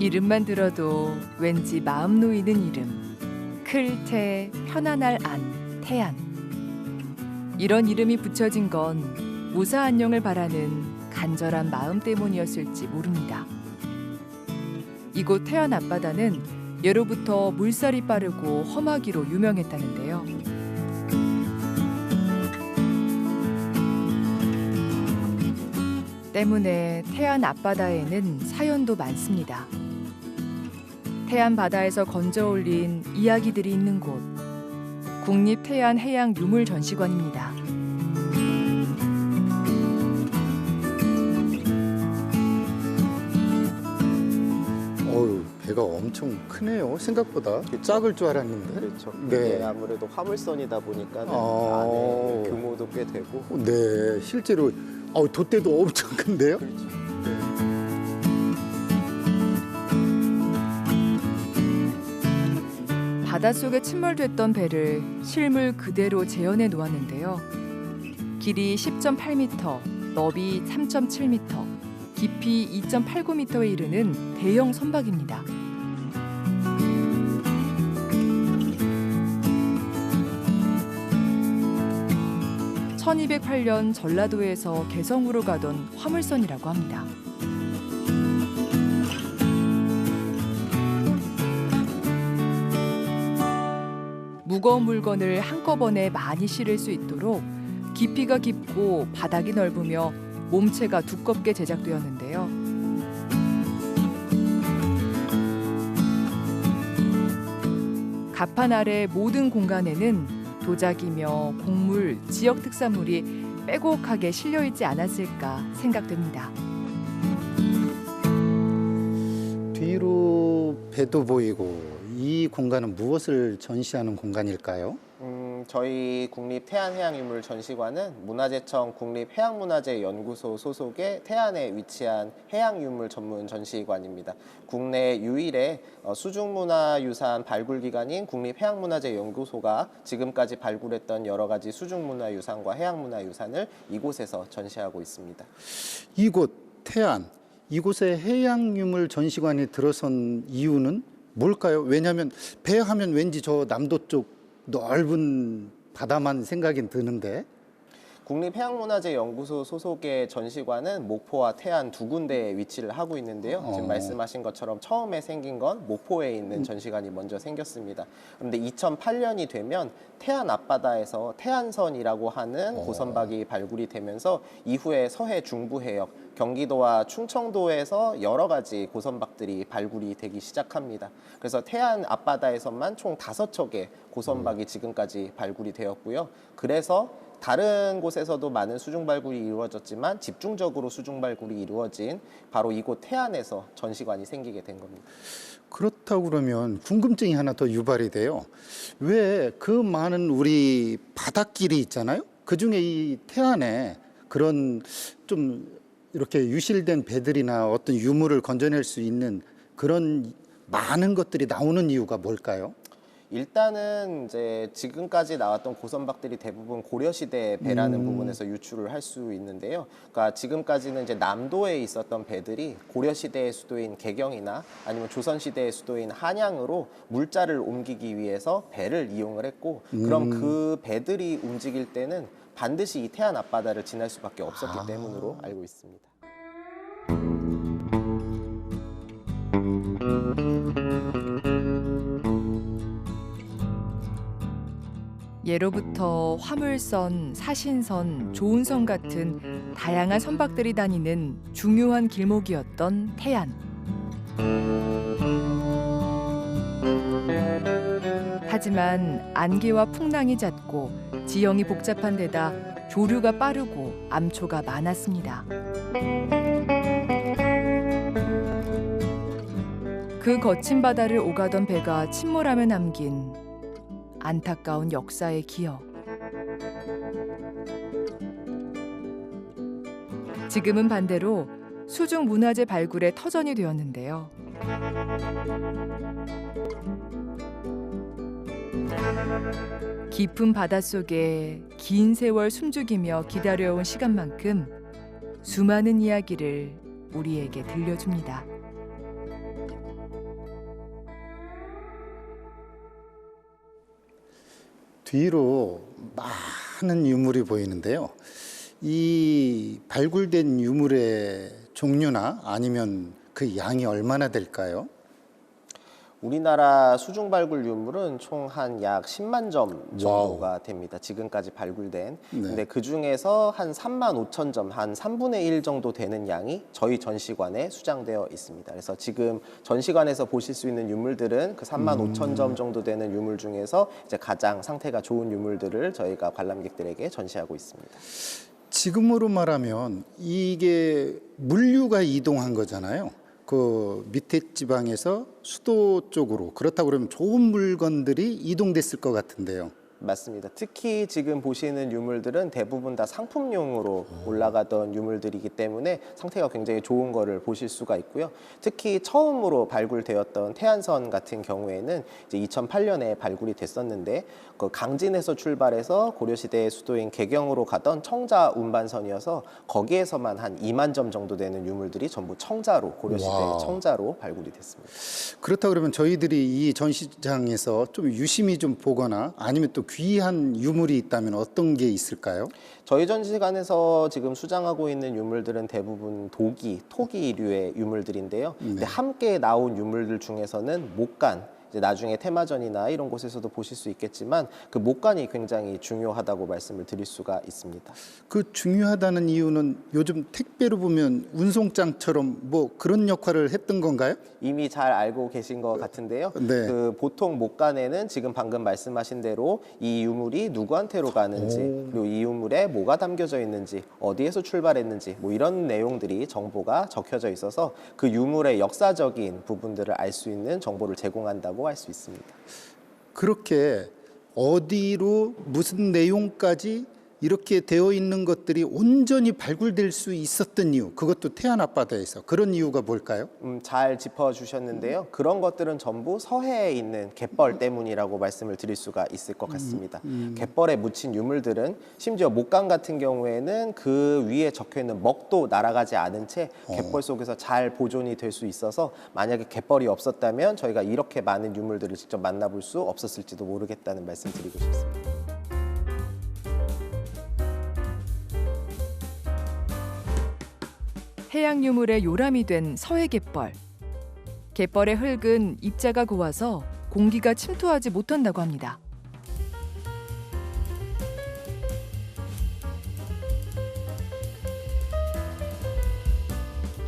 이름만 들어도 왠지 마음 놓이는 이름. 클테, 편안할 안, 태안. 이런 이름이 붙여진 건 무사 안녕을 바라는 간절한 마음 때문이었을지 모릅니다. 이곳 태안 앞바다는 예로부터 물살이 빠르고 험하기로 유명했다는데요. 때문에 태안 앞바다에는 사연도 많습니다. 태안 바다에서 건져 올린 이야기들이 있는 곳, 국립태안해양유물전시관입니다. 어우, 배가 엄청 크네요. 생각보다 작을 줄 알았는데. 그렇죠. 네. 이게 아무래도 화물선이다 보니까 아. 안에 규모도 꽤 되고. 네, 실제로 돛대도 엄청 큰데요. 그렇죠. 바닷속에 침몰됐던 배를 실물 그대로 재현해 놓았는데요. 길이 10.8m, 너비 3.7m, 깊이 2.89m에 이르는 대형 선박입니다. (1208년) 전라도에서 개성으로 가던 화물선이라고 합니다. 무거운 물건을 한꺼번에 많이 실을 수 있도록 깊이가 깊고 바닥이 넓으며 몸체가 두껍게 제작되었는데요. 갑판 아래 모든 공간에는 도자기며 곡물, 지역 특산물이 빼곡하게 실려있지 않았을까 생각됩니다. 뒤로 배도 보이고 이 공간은 무엇을 전시하는 공간일까요? 저희 국립태안해양유물전시관은 문화재청 국립해양문화재연구소 소속의 태안에 위치한 해양유물 전문 전시관입니다. 국내 유일의 수중문화유산 발굴기관인 국립해양문화재연구소가 지금까지 발굴했던 여러 가지 수중문화유산과 해양문화유산을 이곳에서 전시하고 있습니다. 이곳 태안, 이곳에 해양유물 전시관이 들어선 이유는 뭘까요? 왜냐하면 배 하면 왠지 저 남도 쪽 넓은 바다만 생각이 드는데. 국립해양문화재연구소 소속의 전시관은 목포와 태안 두 군데에 위치를 하고 있는데요. 지금 말씀하신 것처럼 처음에 생긴 건 목포에 있는 전시관이 먼저 생겼습니다. 그런데 2008년이 되면 태안 앞바다에서 태안선이라고 하는 고선박이 발굴이 되면서 이후에 서해 중부해역, 경기도와 충청도에서 여러 가지 고선박들이 발굴이 되기 시작합니다. 그래서 태안 앞바다에서만 총 5척의 고선박이 지금까지 발굴이 되었고요. 그래서 다른 곳에서도 많은 수중 발굴이 이루어졌지만 집중적으로 수중 발굴이 이루어진 바로 이곳 태안에서 전시관이 생기게 된 겁니다. 그렇다고 그러면 궁금증이 하나 더 유발이 돼요. 왜 그 많은 우리 바닷길이 있잖아요. 그중에 이 태안에 그런 좀 이렇게 유실된 배들이나 어떤 유물을 건져낼 수 있는 그런 많은 것들이 나오는 이유가 뭘까요? 일단은 이제 지금까지 나왔던 고선박들이 대부분 고려시대 배라는 부분에서 유출을 할 수 있는데요. 그러니까 지금까지는 이제 남도에 있었던 배들이 고려시대의 수도인 개경이나 아니면 조선시대의 수도인 한양으로 물자를 옮기기 위해서 배를 이용을 했고, 그럼 그 배들이 움직일 때는 반드시 이 태안 앞바다를 지날 수밖에 없었기 때문으로 알고 있습니다. 예로부터 화물선, 사신선, 조운선 같은 다양한 선박들이 다니는 중요한 길목이었던 태안. 하지만 안개와 풍랑이 잦고 지형이 복잡한 데다 조류가 빠르고 암초가 많았습니다. 그 거친 바다를 오가던 배가 침몰하며 남긴 안타까운 역사의 기억. 지금은 반대로 수중 문화재 발굴의 터전이 되었는데요. 깊은 바닷속에 긴 세월 숨죽이며 기다려온 시간만큼 수많은 이야기를 우리에게 들려줍니다. 뒤로 많은 유물이 보이는데요. 이 발굴된 유물의 종류나 아니면 그 양이 얼마나 될까요? 우리나라 수중 발굴 유물은 총 한 약 10만 점 정도가 됩니다. 지금까지 발굴된. 네. 근데 그 중에서 한 3만 5천 점, 한 3분의 1 정도 되는 양이 저희 전시관에 수장되어 있습니다. 그래서 지금 전시관에서 보실 수 있는 유물들은 그 3만 5천 점 정도 되는 유물 중에서 이제 가장 상태가 좋은 유물들을 저희가 관람객들에게 전시하고 있습니다. 지금으로 말하면 이게 물류가 이동한 거잖아요. 그 밑에 지방에서 수도 쪽으로 그렇다고 그러면 좋은 물건들이 이동됐을 것 같은데요. 맞습니다. 특히 지금 보시는 유물들은 대부분 다 상품용으로 올라가던 유물들이기 때문에 상태가 굉장히 좋은 거를 보실 수가 있고요. 특히 처음으로 발굴되었던 태안선 같은 경우에는 이제 2008년에 발굴이 됐었는데 그 강진에서 출발해서 고려시대의 수도인 개경으로 가던 청자 운반선이어서 거기에서만 한 2만 점 정도 되는 유물들이 전부 청자로 고려시대의 와. 청자로 발굴이 됐습니다. 그렇다 그러면 저희들이 이 전시장에서 좀 유심히 좀 보거나 아니면 또 귀한 유물이 있다면 어떤 게 있을까요? 저희 전시관에서 지금 수장하고 있는 유물들은 대부분 토기류의 유물들인데요. 근데 함께 나온 유물들 중에서는 목간, 이제 나중에 테마전이나 이런 곳에서도 보실 수 있겠지만 그 목간이 굉장히 중요하다고 말씀을 드릴 수가 있습니다. 그 중요하다는 이유는 요즘 택배로 보면 운송장처럼 뭐 그런 역할을 했던 건가요? 이미 잘 알고 계신 것 같은데요. 네. 그 보통 목간에는 지금 방금 말씀하신 대로 이 유물이 누구한테로 가는지 그리고 이 유물에 뭐가 담겨져 있는지 어디에서 출발했는지 뭐 이런 내용들이 정보가 적혀져 있어서 그 유물의 역사적인 부분들을 알 수 있는 정보를 제공한다고 할 수 있습니다. 그렇게 어디로 무슨 내용까지 이렇게 되어 있는 것들이 온전히 발굴될 수 있었던 이유, 그것도 태안 앞바다에서 그런 이유가 뭘까요? 잘 짚어주셨는데요. 그런 것들은 전부 서해에 있는 갯벌 때문이라고 말씀을 드릴 수가 있을 것 같습니다. 갯벌에 묻힌 유물들은 심지어 목간 같은 경우에는 그 위에 적혀있는 먹도 날아가지 않은 채 갯벌 속에서 잘 보존이 될 수 있어서 만약에 갯벌이 없었다면 저희가 이렇게 많은 유물들을 직접 만나볼 수 없었을지도 모르겠다는 말씀 드리고 싶습니다. 해양 유물의 요람이 된 서해 갯벌. 갯벌의 흙은 입자가 고와서 공기가 침투하지 못한다고 합니다.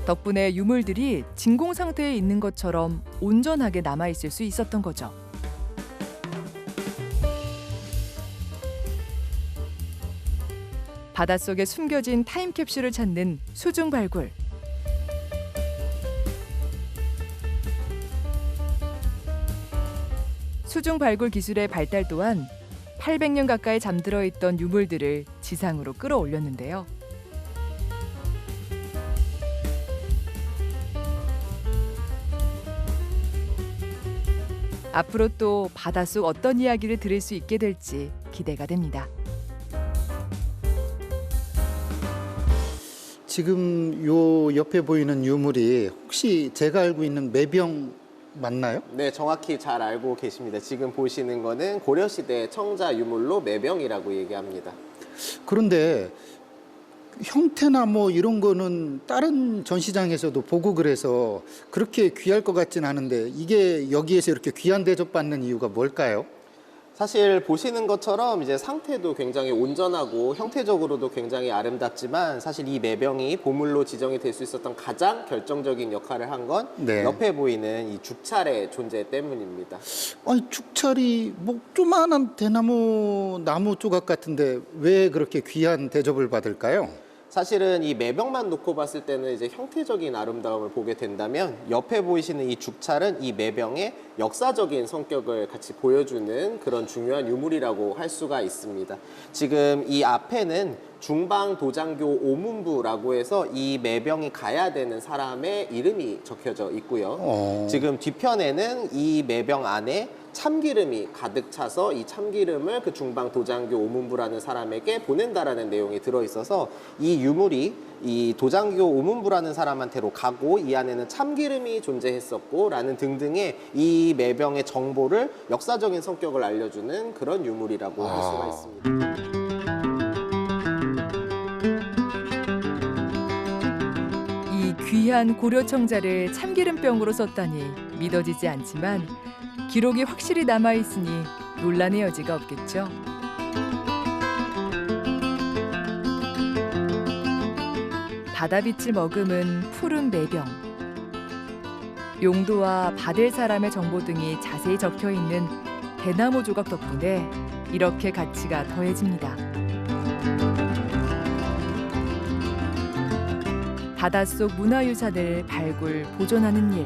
덕분에 유물들이 진공 상태에 있는 것처럼 온전하게 남아 있을 수 있었던 거죠. 바닷속에 숨겨진 타임캡슐을 찾는 수중 발굴. 수중 발굴 기술의 발달 또한 800년 가까이 잠들어 있던 유물들을 지상으로 끌어올렸는데요. 앞으로 또 바닷속 어떤 이야기를 들을 수 있게 될지 기대가 됩니다. 지금 요 옆에 보이는 유물이 혹시 제가 알고 있는 매병 맞나요? 네, 정확히 잘 알고 계십니다. 지금 보시는 거는 고려시대 청자 유물로 매병이라고 얘기합니다. 그런데 형태나 뭐 이런 거는 다른 전시장에서도 보고 그래서 그렇게 귀할 것 같진 않은데 이게 여기에서 이렇게 귀한 대접받는 이유가 뭘까요? 사실 보시는 것처럼 이제 상태도 굉장히 온전하고 형태적으로도 굉장히 아름답지만 사실 이 매병이 보물로 지정이 될 수 있었던 가장 결정적인 역할을 한 건 네. 옆에 보이는 이 죽찰의 존재 때문입니다. 아니 죽찰이 뭐 조만한 대나무 나무 조각 같은데 왜 그렇게 귀한 대접을 받을까요? 사실은 이 매병만 놓고 봤을 때는 이제 형태적인 아름다움을 보게 된다면 옆에 보이시는 이 죽찰은 이 매병의 역사적인 성격을 같이 보여주는 그런 중요한 유물이라고 할 수가 있습니다. 지금 이 앞에는 중방도장교 오문부라고 해서 이 매병이 가야 되는 사람의 이름이 적혀져 있고요. 지금 뒤편에는 이 매병 안에 참기름이 가득 차서 이 참기름을 그 중방도장교 오문부라는 사람에게 보낸다라는 내용이 들어있어서 이 유물이 이 도장교 오문부라는 사람한테로 가고 이 안에는 참기름이 존재했었고 라는 등등의 이 매병의 정보를 역사적인 성격을 알려주는 그런 유물이라고 할 수가 있습니다. 이 귀한 고려청자를 참기름병으로 썼다니 믿어지지 않지만 기록이 확실히 남아있으니 논란의 여지가 없겠죠. 바다빛을 머금은 푸른 매병. 용도와 받을 사람의 정보 등이 자세히 적혀있는 대나무 조각 덕분에 이렇게 가치가 더해집니다. 바닷속 문화유산을 발굴, 보존하는 일.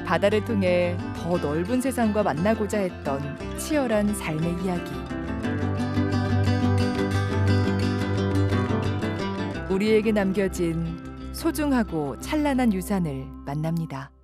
바다를 통해 더 넓은 세상과 만나고자 했던 치열한 삶의 이야기. 우리에게 남겨진 소중하고 찬란한 유산을 만납니다.